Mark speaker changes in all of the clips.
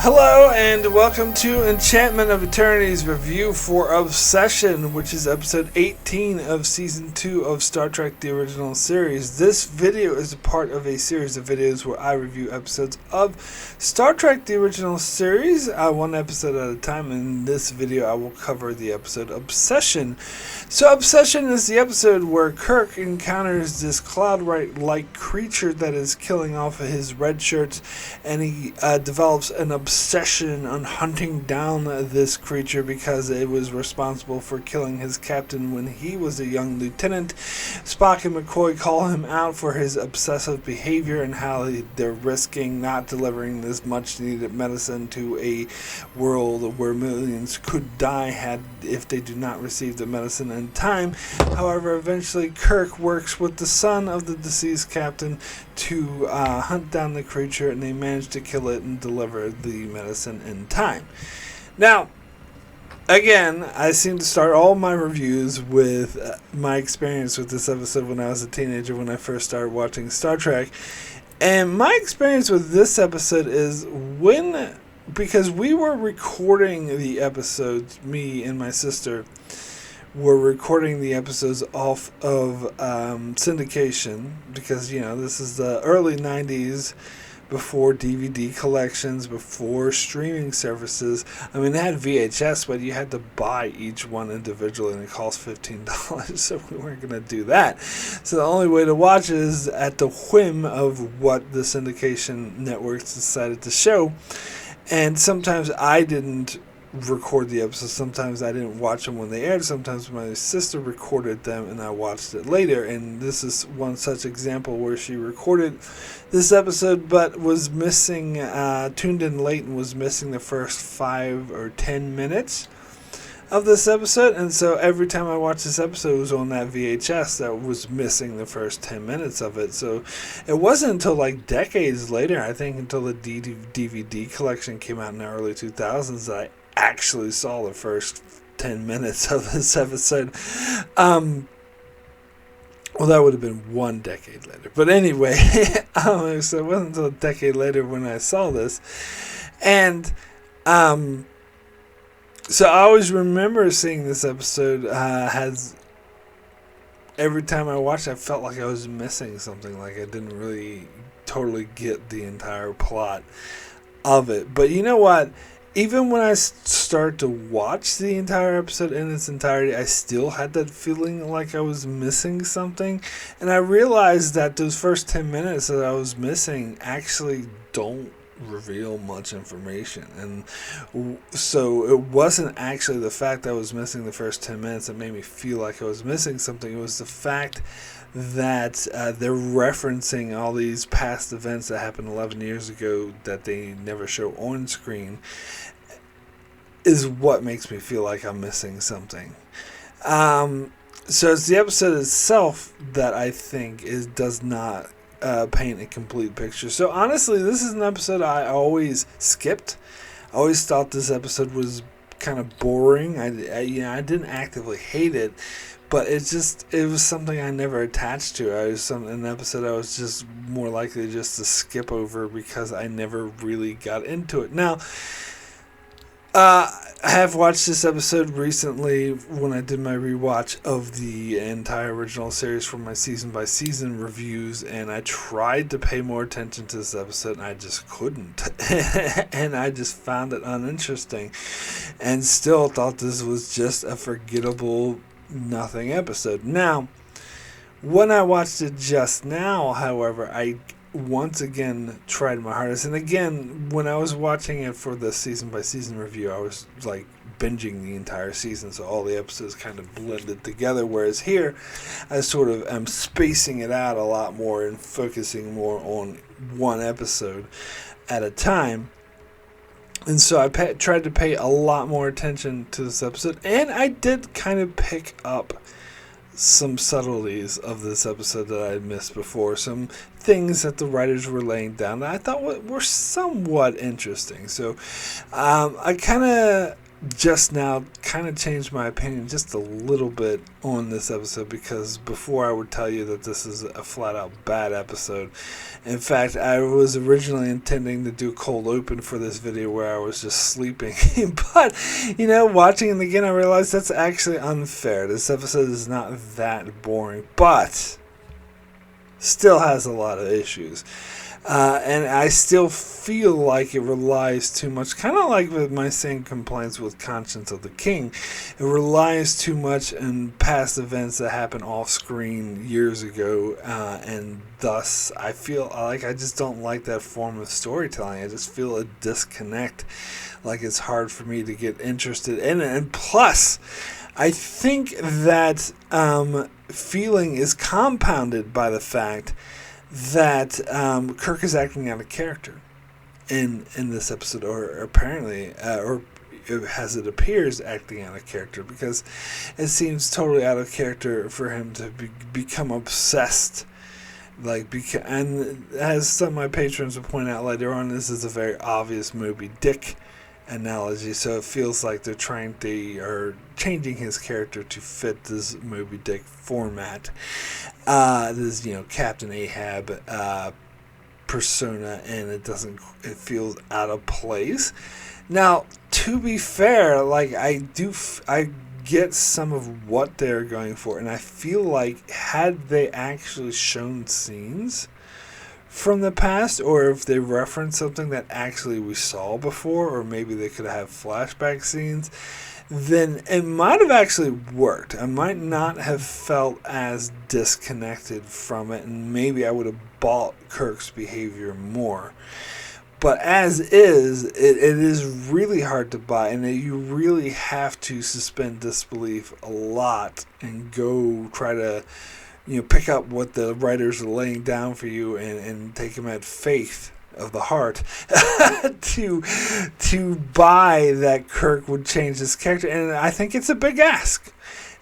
Speaker 1: Hello and welcome to Enchantment of Eternity's review for Obsession, which is episode 18 of season 2 of Star Trek The Original Series. This video is a part of a series of videos where I review episodes of Star Trek The Original Series, one episode at a time. In this video I will cover the episode Obsession. So Obsession is the episode where Kirk encounters this cloud-like creature that is killing off his red shirts, and he develops an obsession on hunting down this creature because it was responsible for killing his captain when he was a young lieutenant. Spock and McCoy call him out for his obsessive behavior and how they're risking not delivering this much needed medicine to a world where millions could die if they do not receive the medicine in time. However, eventually Kirk works with the son of the deceased captain to hunt down the creature, and they manage to kill it and deliver the medicine in time. Now, again, I seem to start all my reviews with my experience with this episode when I was a teenager, when I first started watching Star Trek. And my experience with this episode is because we were recording the episodes, me and my sister were recording the episodes off of syndication, because, this is the early 90s, before DVD collections, before streaming services. I mean, they had VHS, but you had to buy each one individually, and it cost $15, so we weren't going to do that. So the only way to watch it is at the whim of what the syndication networks decided to show. And sometimes I didn't record the episodes, sometimes I didn't watch them when they aired, sometimes my sister recorded them and I watched it later. And this is one such example where she recorded this episode but was missing, tuned in late and was missing the first 5 or 10 minutes of this episode, and so every time I watched this episode, it was on that VHS that was missing the first 10 minutes of it. So it wasn't until like decades later, I think until the DVD collection came out in the early 2000s, that I actually saw the first 10 minutes of this episode. Well, that would have been 1 decade later. But anyway, so it wasn't until a decade later when I saw this. And so I always remember seeing this episode. Every time I watched it, I felt like I was missing something, like I didn't really totally get the entire plot of it. But you know what? Even when I started to watch the entire episode in its entirety, I still had that feeling like I was missing something. And I realized that those first 10 minutes that I was missing actually don't reveal much information. And so it wasn't actually the fact that I was missing the first 10 minutes that made me feel like I was missing something. It was the fact that they're referencing all these past events that happened 11 years ago that they never show on screen is what makes me feel like I'm missing something. So it's the episode itself that I think does not paint a complete picture. So honestly, this is an episode I always skipped. I always thought this episode was kind of boring. I didn't actively hate it, but it was something I never attached to. An episode I was just more likely just to skip over because I never really got into it. Now, I have watched this episode recently when I did my rewatch of the entire original series for my season-by-season reviews, and I tried to pay more attention to this episode, and I just couldn't. And I just found it uninteresting, and still thought this was just a forgettable nothing episode. Now, when I watched it just now, however, I once again tried my hardest. And again, when I was watching it for the season by season review, I was like binging the entire season, so all the episodes kind of blended together, whereas here I sort of am spacing it out a lot more and focusing more on one episode at a time. And so I tried to pay a lot more attention to this episode, and I did kind of pick up some subtleties of this episode that I had missed before, some things that the writers were laying down that I thought were somewhat interesting. So I kind of just now kind of changed my opinion just a little bit on this episode, because before I would tell you that this is a flat out bad episode. In fact, I was originally intending to do cold open for this video where I was just sleeping. But, watching it again, I realized that's actually unfair. This episode is not that boring, but still has a lot of issues. And I still feel like it relies too much, kind of like with my same complaints with Conscience of the King. It relies too much on past events that happened off screen years ago, and thus I feel like I just don't like that form of storytelling. I just feel a disconnect, like it's hard for me to get interested in it. And plus, I think that feeling is compounded by the fact that Kirk is acting out of character in this episode, or apparently, or as it appears, acting out of character, because it seems totally out of character for him to become obsessed. And as some of my patrons will point out later on, this is a very obvious Moby Dick analogy, so it feels like they're changing his character to fit this Moby Dick format. This Captain Ahab persona, and it feels out of place. Now, to be fair, I get some of what they're going for, and I feel like had they actually shown scenes from the past, or if they referenced something that actually we saw before, or maybe they could have flashback scenes, then it might have actually worked. I might not have felt as disconnected from it, and maybe I would have bought Kirk's behavior more. But as is, it is really hard to buy, and you really have to suspend disbelief a lot and go try to pick up what the writers are laying down for you and take them at faith of the heart to buy that Kirk would change his character. And I think it's a big ask,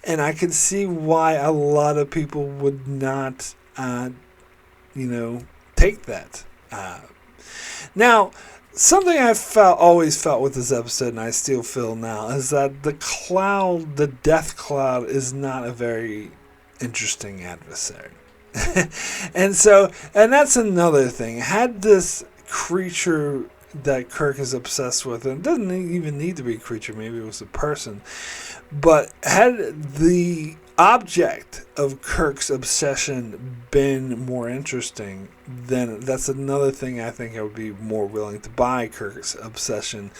Speaker 1: and I can see why a lot of people would not take that. Now, something I've always felt with this episode, and I still feel now, is that the death cloud is not a very interesting adversary. And that's another thing. Had this creature that Kirk is obsessed with, and it doesn't even need to be a creature, maybe it was a person, but had the object of Kirk's obsession been more interesting, then that's another thing I think I would be more willing to buy Kirk's obsession.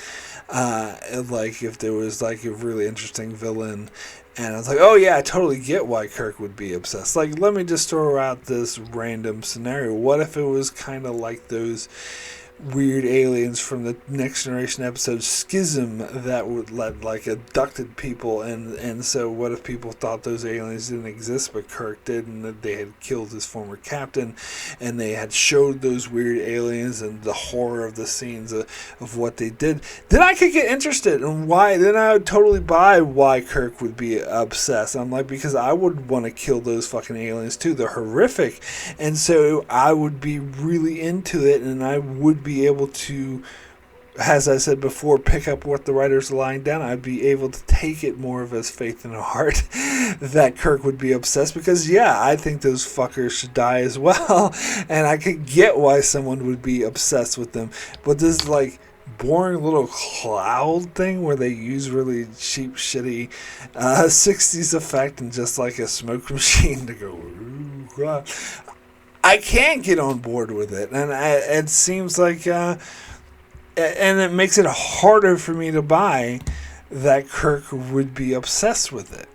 Speaker 1: Like if there was like a really interesting villain, and I was like, oh yeah, I totally get why Kirk would be obsessed. Like, let me just throw out this random scenario. What if it was kind of like those weird aliens from the Next Generation episode Schism that would abducted people, and so what if people thought those aliens didn't exist but Kirk did, and that they had killed his former captain, and they had showed those weird aliens and the horror of the scenes of what they did. Then I could get interested in why. Then I would totally buy why Kirk would be obsessed. I'm like, because I would want to kill those fucking aliens too. They're horrific, and so I would be really into it, and I would be able to, as I said before, pick up what the writers are lying down. I'd be able to take it more of as faith in a heart that Kirk would be obsessed, because I think those fuckers should die as well, and I could get why someone would be obsessed with them. But this boring little cloud thing where they use really cheap, shitty 60s effect and just like a smoke machine to go, ooh, I can't get on board with it, and it seems like, and it makes it harder for me to buy that Kirk would be obsessed with it.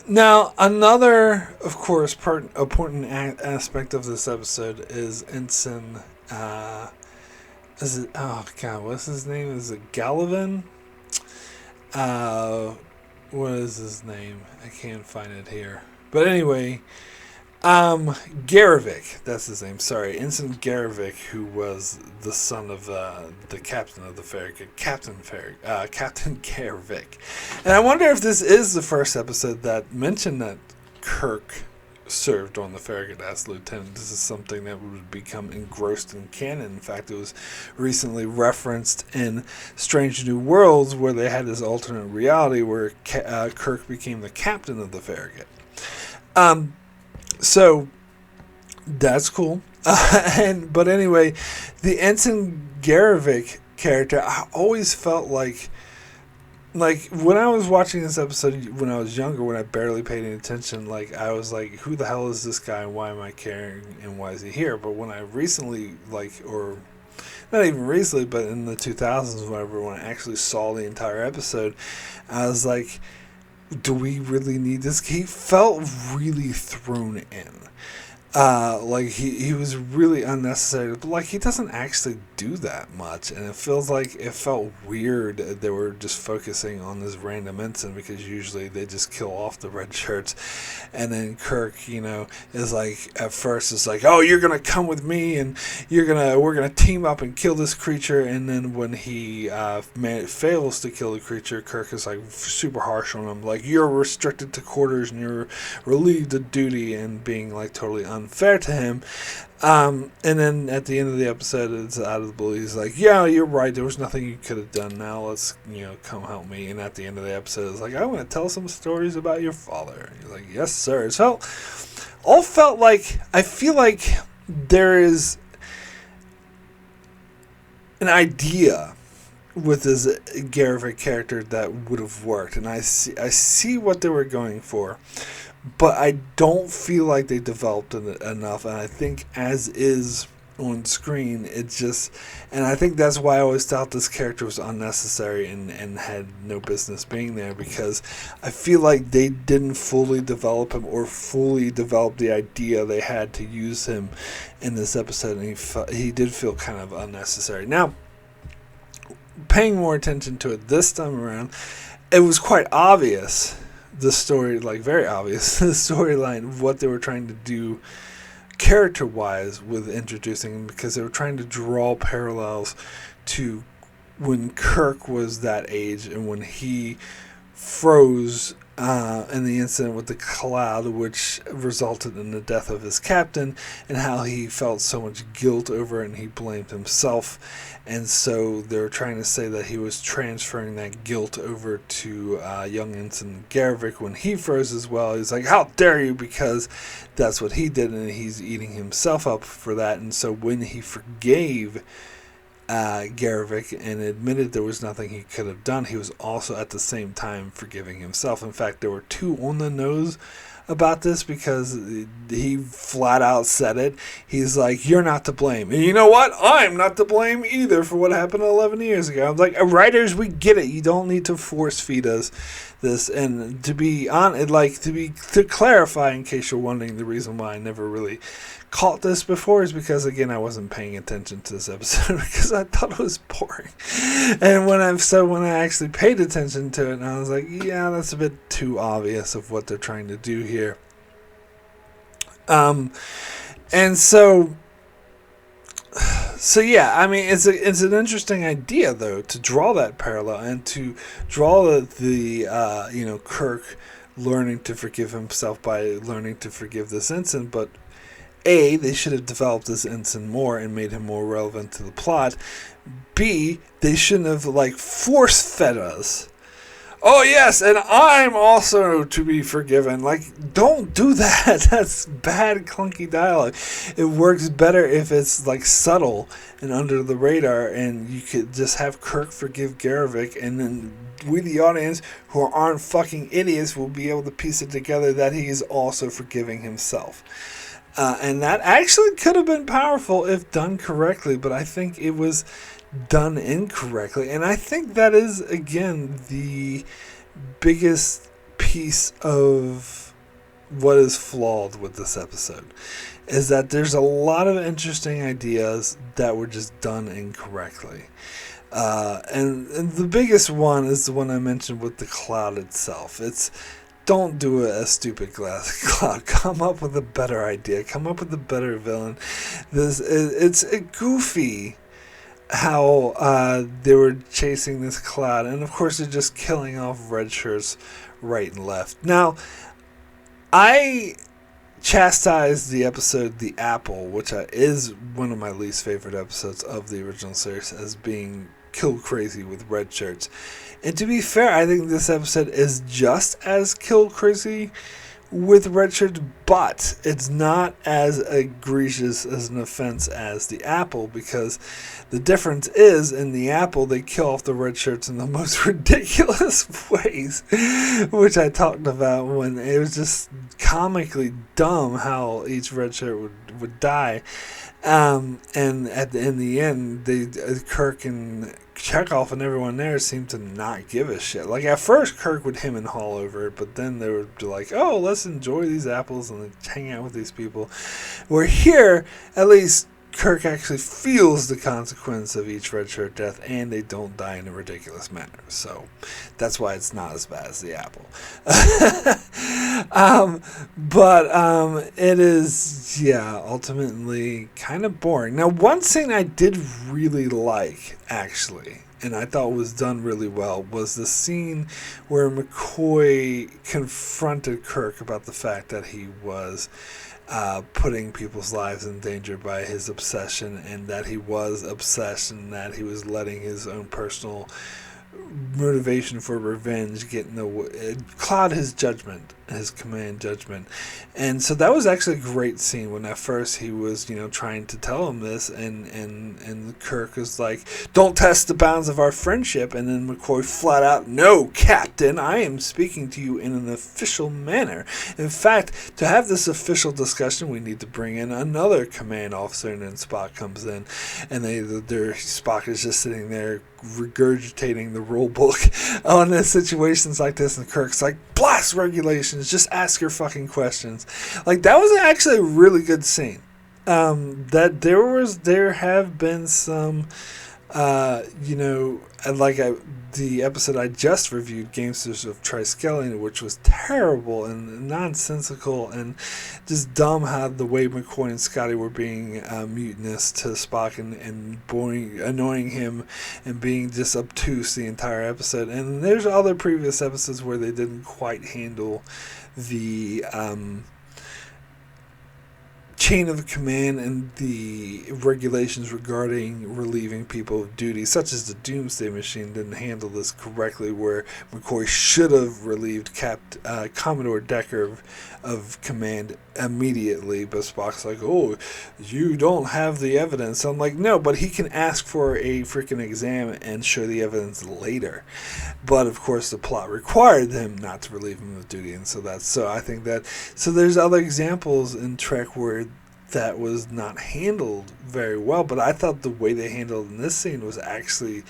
Speaker 1: Now, another, of course, important aspect of this episode is Ensign. What's his name? Is it Gallivan? What is his name? I can't find it here. But anyway, Garivik, that's his name, sorry, Ensign Garivik, who was the son of the captain of the Farragut, Captain Garivik. And I wonder if this is the first episode that mentioned that Kirk served on the Farragut as lieutenant. This is something that would become engrossed in canon. In fact, it was recently referenced in Strange New Worlds, where they had this alternate reality where Kirk became the captain of the Farragut. So that's cool. But anyway, the Ensign Garvik character, I always felt like when I was watching this episode when I was younger, when I barely paid any attention, like I was like, who the hell is this guy and why am I caring and why is he here? But when I recently, or not even recently, but in the 2000s, whatever, when I actually saw the entire episode, I was like, do we really need this? He felt really thrown in. Like he was really unnecessary, but like he doesn't actually do that much, and it felt weird that they were just focusing on this random ensign, because usually they just kill off the red shirts, and then Kirk, is like, at first it's like, oh, you're gonna come with me, and we're gonna team up and kill this creature, and then when he fails to kill the creature, Kirk is like super harsh on him, like, you're restricted to quarters and you're relieved of duty, and being like totally unfair to him. And then at the end of the episode, it's out of the blue, he's like, yeah, you're right, there was nothing you could have done, now let's come help me. And at the end of the episode, it's like, I want to tell some stories about your father. And he's like, yes sir. It felt like, I feel like there is an idea with this Garvik character that would have worked, and I see what they were going for, but I don't feel like they developed it enough, and I think as is on screen, and I think that's why I always thought this character was unnecessary and had no business being there, because I feel like they didn't fully develop him or fully develop the idea they had to use him in this episode, and he did feel kind of unnecessary. Now, paying more attention to it this time around, it was quite obvious, the story, like very obvious, the storyline, what they were trying to do character-wise with introducing him, because they were trying to draw parallels to when Kirk was that age and when he froze in the incident with the cloud, which resulted in the death of his captain, and how he felt so much guilt over it and he blamed himself. And so they're trying to say that he was transferring that guilt over to young Ensign Garvik when he froze as well. He's like, how dare you, because that's what he did, and he's eating himself up for that. And so when he forgave Garvik and admitted there was nothing he could have done, he was also at the same time forgiving himself. In fact, there were two on the nose about this, because he flat out said it. He's like, you're not to blame. And you know what? I'm not to blame either for what happened 11 years ago. I'm like, writers, we get it. You don't need to force feed us this. And to be honest, to clarify, in case you're wondering, the reason why I never really caught this before is because, again, I wasn't paying attention to this episode because I thought it was boring. And when I actually paid attention to it, and I was like, yeah, that's a bit too obvious of what they're trying to do here. And so yeah, I mean, it's an interesting idea, though, to draw that parallel and to draw the Kirk learning to forgive himself by learning to forgive this ensign, but A, they should have developed this ensign more and made him more relevant to the plot. B, they shouldn't have force-fed us, oh yes, and I'm also to be forgiven. Don't do that. That's bad, clunky dialogue. It works better if it's subtle and under the radar, and you could just have Kirk forgive Garvik, and then we, the audience, who aren't fucking idiots, will be able to piece it together that he is also forgiving himself. And that actually could have been powerful if done correctly, but I think it was done incorrectly. And I think that is, again, the biggest piece of what is flawed with this episode, is that there's a lot of interesting ideas that were just done incorrectly. And the biggest one is the one I mentioned with the cloud itself. Don't do a stupid glass cloud. Come up with a better idea. Come up with a better villain. It's goofy how they were chasing this cloud, and of course they're just killing off red shirts right and left. Now, I chastised the episode The Apple, which is one of my least favorite episodes of the original series, as being kill crazy with red shirts. And to be fair, I think this episode is just as kill crazy with red shirts, but it's not as egregious as an offense as the Apple, because the difference is in the Apple they kill off the red shirts in the most ridiculous ways, which I talked about when it was just comically dumb how each red shirt would die. And in the end, Kirk and Chekhov and everyone there seemed to not give a shit. Like, at first, Kirk would hem and haw over it, but then they would be like, oh, let's enjoy these apples and hang out with these people. Where here, at least, Kirk actually feels the consequence of each red shirt death, and they don't die in a ridiculous manner. So that's why it's not as bad as the Apple. But it is, ultimately kind of boring. Now, one scene I did really like, actually, and I thought was done really well, was the scene where McCoy confronted Kirk about the fact that he was putting people's lives in danger by his obsession, and that he was obsessed, and that he was letting his own personal motivation for revenge get in the way, cloud his judgment, his command judgment. And so that was actually a great scene when at first he was, trying to tell him this, and Kirk was like, don't test the bounds of our friendship, and then McCoy flat out, no, Captain, I am speaking to you in an official manner. In fact, to have this official discussion, we need to bring in another command officer, and then Spock comes in, and Spock is just sitting there regurgitating the rule book on the situations like this, and Kirk's like, blast regulations, just ask your fucking questions. Like, that was actually a really good scene. That there have been some the episode I just reviewed, Gamesters of Triskelion, which was terrible and nonsensical and just dumb, how the way McCoy and Scotty were being mutinous to Spock and annoying him and being just obtuse the entire episode. And there's other previous episodes where they didn't quite handle the chain of command and the regulations regarding relieving people of duty, such as the Doomsday Machine didn't handle this correctly, where McCoy should have relieved Commodore Decker of command immediately, but Spock's like, oh, you don't have the evidence. I'm like, no, but he can ask for a freaking exam and show the evidence later. But of course the plot required him not to relieve him of duty, and so I think that, so there's other examples in Trek where that was not handled very well, but I thought the way they handled in this scene was actually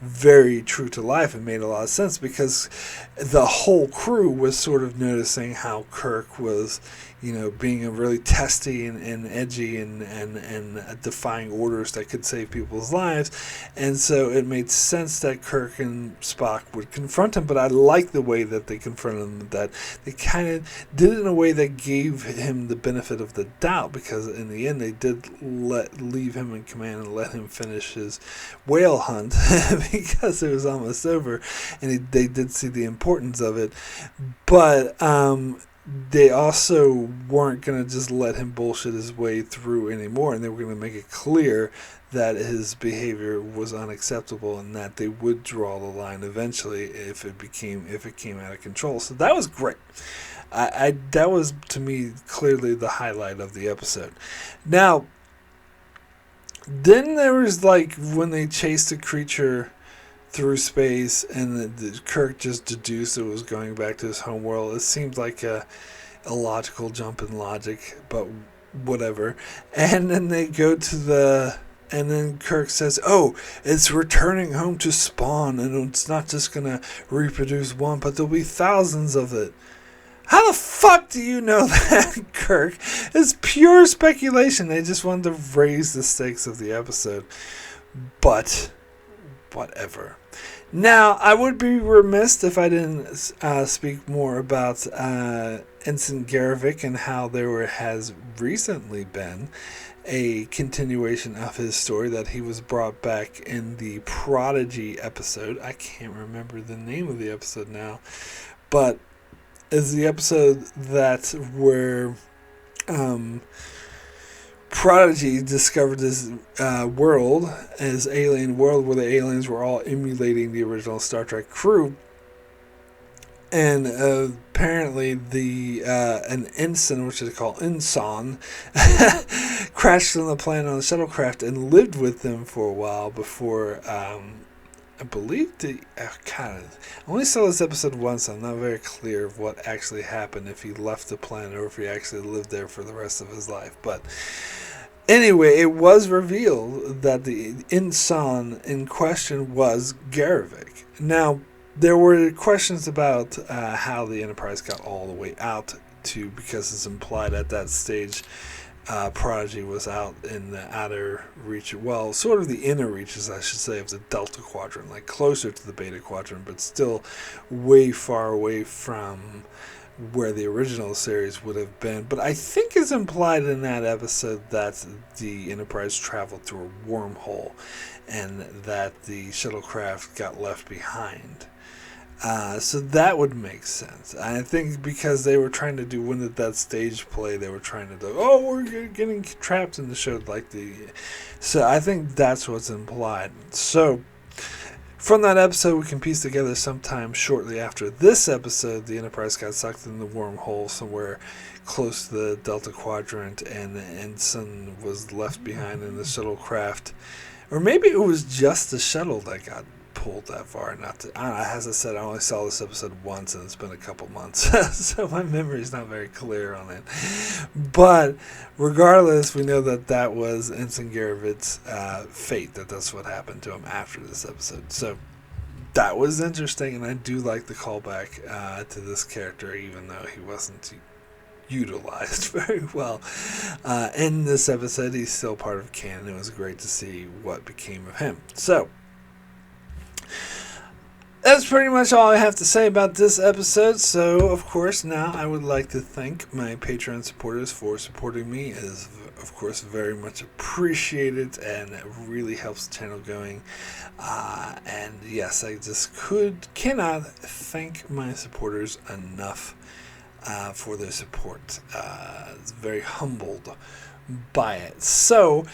Speaker 1: very true to life and made a lot of sense, because the whole crew was sort of noticing how Kirk was, being a really testy and edgy and defying orders that could save people's lives. And so it made sense that Kirk and Spock would confront him, but I like the way that they confronted him, that they kind of did it in a way that gave him the benefit of the doubt, because in the end they did leave him in command and let him finish his whale hunt because it was almost over, and they did see the importance of it. But they also weren't going to just let him bullshit his way through anymore, and they were going to make it clear that his behavior was unacceptable and that they would draw the line eventually if it came out of control. So that was great. That was, to me, clearly the highlight of the episode. Now, then there was when they chased the creature through space, and the Kirk just deduced it was going back to his home world. It seemed like a illogical jump in logic, but whatever. And then they go and then Kirk says, oh, it's returning home to spawn, and it's not just going to reproduce one, but there'll be thousands of it. How the fuck do you know that, Kirk? It's pure speculation. They just wanted to raise the stakes of the episode. But whatever. Now, I would be remiss if I didn't speak more about Ensign Garvik and how there has recently been a continuation of his story, that he was brought back in the Prodigy episode. I can't remember the name of the episode now, but is the episode where Prodigy discovered this world, as alien world, where the aliens were all emulating the original Star Trek crew. And apparently an ensign, which they call ensign, crashed on the planet on the shuttlecraft and lived with them for a while before, I believe I only saw this episode once. I'm not very clear of what actually happened, if he left the planet or if he actually lived there for the rest of his life. But anyway, it was revealed that the ensign in question was Garvik. Now, there were questions about how the Enterprise got all the way out to, because it's implied at that stage Prodigy was out in the outer reach, well, sort of the inner reaches, I should say, of the Delta Quadrant, like closer to the Beta Quadrant, but still way far away from where the original series would have been. But I think it's implied in that episode that the Enterprise traveled through a wormhole and that the shuttlecraft got left behind. So that would make sense. I think because they were trying to do, when did that stage play, they were trying to do, oh, we're getting trapped in the show, so I think that's what's implied. So from that episode, we can piece together sometime shortly after this episode, the Enterprise got sucked in the wormhole somewhere close to the Delta Quadrant, and the ensign was left behind in the shuttlecraft. Or maybe it was just the shuttle that got pulled that far. I don't know, as I said, I only saw this episode once, and it's been a couple months, so my memory is not very clear on it. But regardless, we know that was Ensign Garrett's fate, that's what happened to him after this episode. So that was interesting, and I do like the callback to this character, even though he wasn't utilized very well in this episode. He's still part of canon. It was great to see what became of him. So that's pretty much all I have to say about this episode. So, of course, now I would like to thank my Patreon supporters for supporting me. It is, of course, very much appreciated, and it really helps the channel going. And yes, I just cannot thank my supporters enough for their support. It's very humbled by it. So,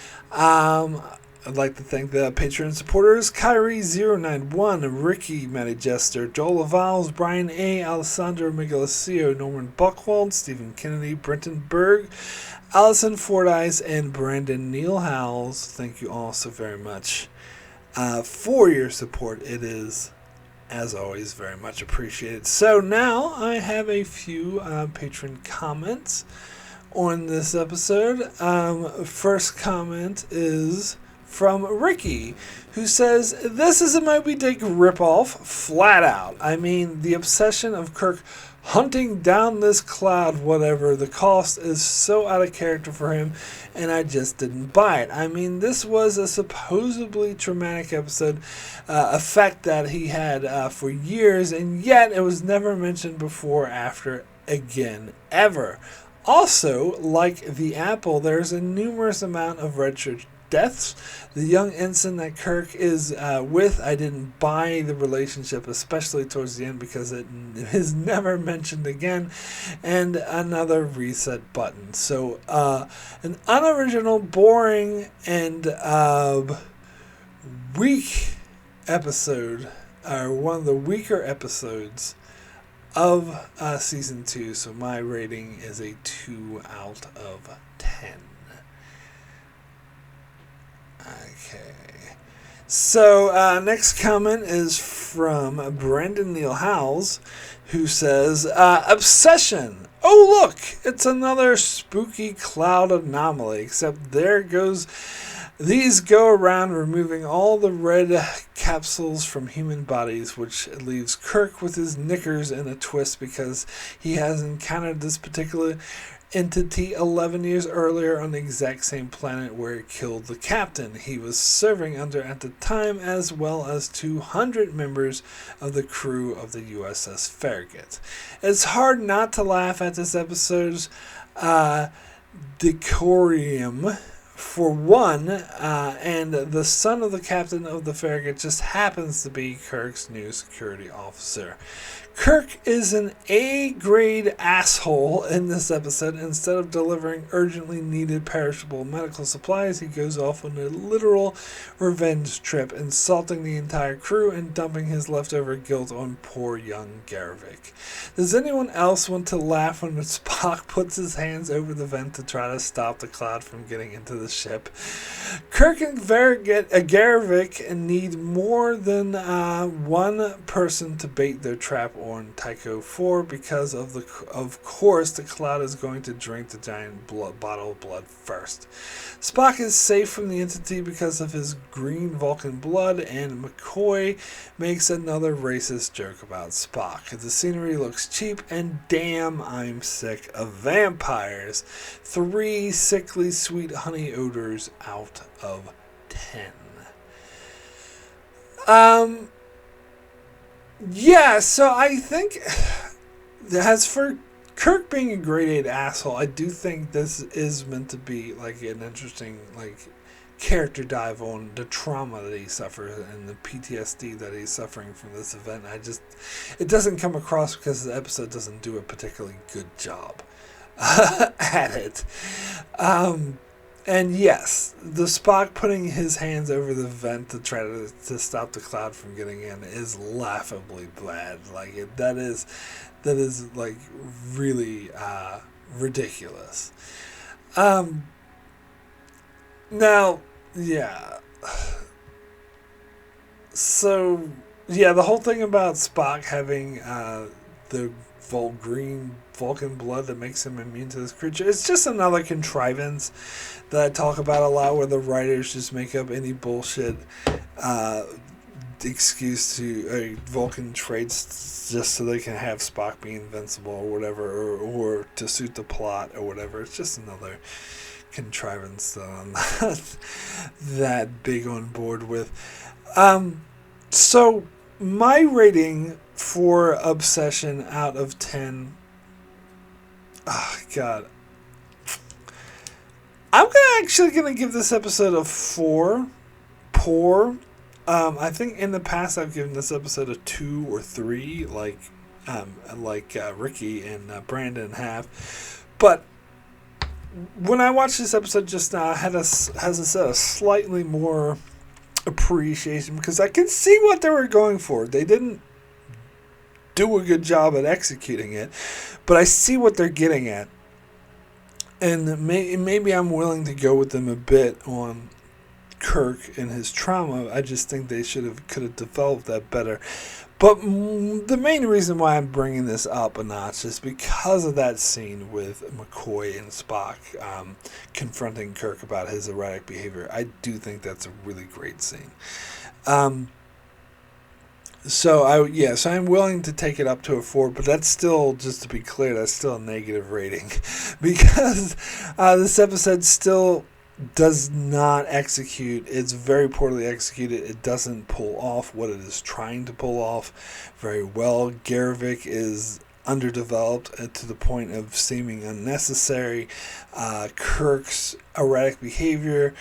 Speaker 1: I'd like to thank the Patreon supporters: Kyrie091, Ricky, Matty Jester, Joel Lavals, Brian A., Alessandro Miguelcio, Norman Buchwald, Stephen Kennedy, Brenton Berg, Allison Fordyce, and Brandon Neal Howells. Thank you all so very much for your support. It is, as always, very much appreciated. So now I have a few patron comments on this episode. First comment is from Ricky, who says, "This is a Moby Dick ripoff, flat out. I mean, the obsession of Kirk hunting down this cloud, whatever the cost, is so out of character for him, and I just didn't buy it. I mean, this was a supposedly traumatic episode, effect that he had for years, and yet it was never mentioned before, after, again, ever. Also, like the Apple, there's a numerous amount of retro deaths. The young ensign that Kirk is with, I didn't buy the relationship, especially towards the end, because it is never mentioned again, and another reset button. So an unoriginal, boring, and weak episode, or one of the weaker episodes of season 2. So my rating is a 2 out of 10. Okay. So, next comment is from Brandon Neal Howells, who says, Obsession! Oh, look! It's another spooky cloud anomaly, except these go around removing all the red capsules from human bodies, which leaves Kirk with his knickers in a twist, because he has encountered this particular entity 11 years earlier on the exact same planet where it killed the captain he was serving under at the time, as well as 200 members of the crew of the USS Farragut. It's hard not to laugh at this episode's decorum for one, and the son of the captain of the Farragut just happens to be Kirk's new security officer. Kirk is an A-grade asshole in this episode. Instead of delivering urgently needed perishable medical supplies, he goes off on a literal revenge trip, insulting the entire crew and dumping his leftover guilt on poor young Garvik. Does anyone else want to laugh when Spock puts his hands over the vent to try to stop the cloud from getting into the ship? Kirk and Garvik need more than one person to bait their trap on Tycho 4 because of course the cloud is going to drink the giant bottle of blood first. Spock is safe from the entity because of his green Vulcan blood, and McCoy makes another racist joke about Spock. The scenery looks cheap, and damn, I'm sick of vampires. 3 sickly sweet honey odors out of 10. Yeah, so I think, as for Kirk being a grade 8 asshole, I do think this is meant to be like an interesting character dive on the trauma that he suffers and the PTSD that he's suffering from this event. It doesn't come across because the episode doesn't do a particularly good job at it. And yes, the Spock putting his hands over the vent to try to stop the cloud from getting in is laughably bad. That is really ridiculous. Now, yeah. So, yeah, the whole thing about Spock having the green Vulcan blood that makes him immune to this creature, it's just another contrivance that I talk about a lot, where the writers just make up any bullshit excuse to Vulcan traits just so they can have Spock be invincible or whatever, or to suit the plot or whatever. It's just another contrivance that I'm not that big on board with. So my rating for Obsession out of 10, oh God, I'm actually gonna give this episode a 4. Poor. I think in the past I've given this episode a 2 or 3, like Ricky and Brandon have. But when I watched this episode just now, I had a slightly more appreciation because I could see what they were going for. They didn't do a good job at executing it, but I see what they're getting at, and maybe I'm willing to go with them a bit on Kirk and his trauma. I just think they could have developed that better. But the main reason why I'm bringing this up a notch is because of that scene with McCoy and Spock confronting Kirk about his erratic behavior. I do think that's a really great scene. So I'm willing to take it up to a 4, but that's still, just to be clear, that's still a negative rating because this episode still does not execute. It's very poorly executed. It doesn't pull off what it is trying to pull off very well. Garvik is underdeveloped to the point of seeming unnecessary. Kirk's erratic behavior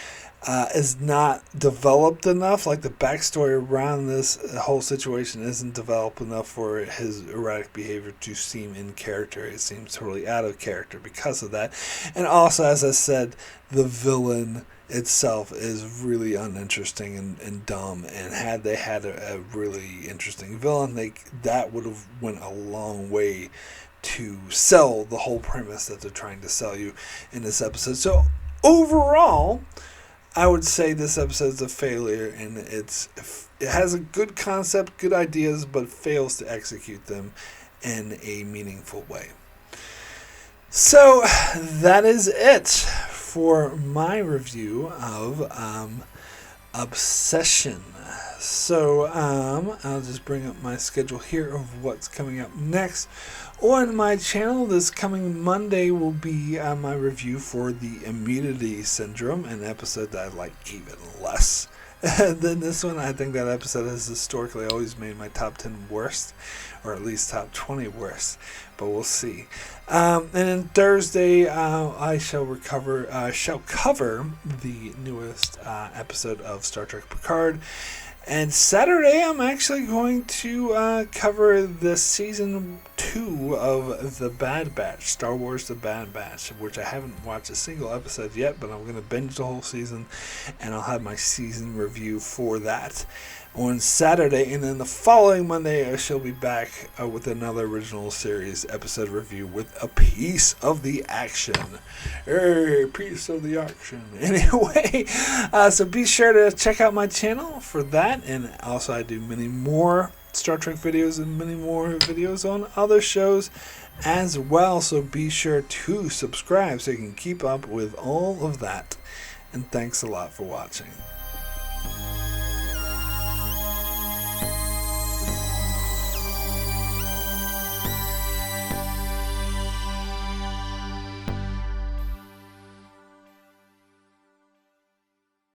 Speaker 1: is not developed enough. Like, the backstory around this whole situation isn't developed enough for his erratic behavior to seem in character. It seems totally out of character because of that. And also, as I said, the villain itself is really uninteresting and dumb. And had they had a really interesting villain, that would have went a long way to sell the whole premise that they're trying to sell you in this episode. So overall, I would say this episode is a failure, and it has a good concept, good ideas, but fails to execute them in a meaningful way. So that is it for my review of Obsession. So I'll just bring up my schedule here of what's coming up next. On my channel this coming Monday will be my review for the Immunity Syndrome, an episode that I like even less And then this one, I think that episode has historically always made my top 10 worst, or at least top 20 worst, but we'll see. And then Thursday, I shall cover the newest episode of Star Trek Picard. And Saturday, I'm actually going to cover the season 2 of The Bad Batch, Star Wars The Bad Batch, which I haven't watched a single episode yet, but I'm going to binge the whole season, and I'll have my season review for that on Saturday. And then the following Monday, I shall be back with another original series episode review with a piece of the action. Hey, piece of the action. Anyway, so be sure to check out my channel for that. And also, I do many more Star Trek videos and many more videos on other shows as well. So be sure to subscribe so you can keep up with all of that. And thanks a lot for watching.